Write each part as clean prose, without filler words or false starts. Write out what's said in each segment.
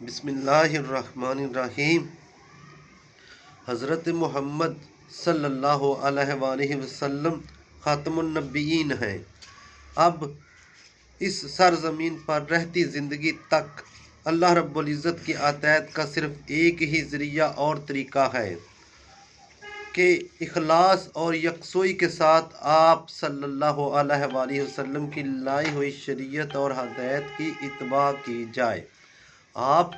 بسم اللہ الرحمن الرحیم۔ حضرت محمد صلی اللہ علیہ وآلہ وسلم خاتم النبیین ہیں۔ اب اس سرزمین پر رہتی زندگی تک اللہ رب العزت کی عطیت کا صرف ایک ہی ذریعہ اور طریقہ ہے کہ اخلاص اور یکسوئی کے ساتھ آپ صلی اللہ علیہ وآلہ وسلم کی لائی ہوئی شریعت اور ہدایت کی اتباع کی جائے۔ آپ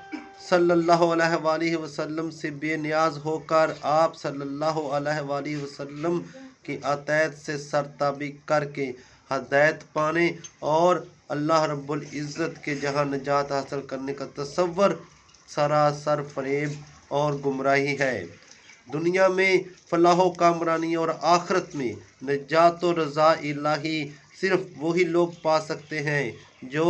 صلی اللہ علیہ وآلہ وسلم سے بے نیاز ہو کر آپ صلی اللہ علیہ وآلہ وسلم کی عطیت سے سرتابی کر کے ہدایت پانے اور اللہ رب العزت کے جہاں نجات حاصل کرنے کا تصور سراسر فریب اور گمراہی ہے۔ دنیا میں فلاح و کامرانی اور آخرت میں نجات و رضا الہی صرف وہی لوگ پا سکتے ہیں جو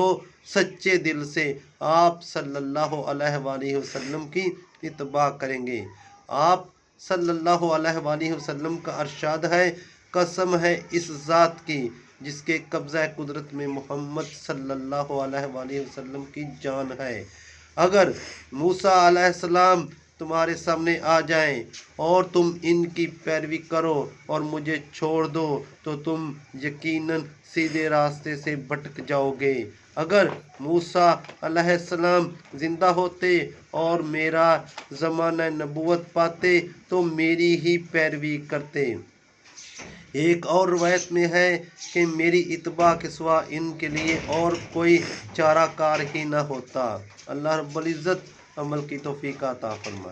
سچے دل سے آپ صلی اللہ علیہ وآلہ وسلم کی اتباع کریں گے۔ آپ صلی اللہ علیہ وآلہ وسلم کا ارشاد ہے، قسم ہے اس ذات کی جس کے قبضہ قدرت میں محمد صلی اللہ علیہ وآلہ وسلم کی جان ہے، اگر موسیٰ علیہ السلام تمہارے سامنے آ جائیں اور تم ان کی پیروی کرو اور مجھے چھوڑ دو تو تم یقیناً سیدھے راستے سے بھٹک جاؤ گے۔ اگر موسیٰ علیہ السلام زندہ ہوتے اور میرا زمانہ نبوت پاتے تو میری ہی پیروی کرتے۔ ایک اور روایت میں ہے کہ میری اتباع کے سوا ان کے لیے اور کوئی چارہ کار ہی نہ ہوتا۔ اللہ رب العزت عمل کی توفیق عطا فرمائے۔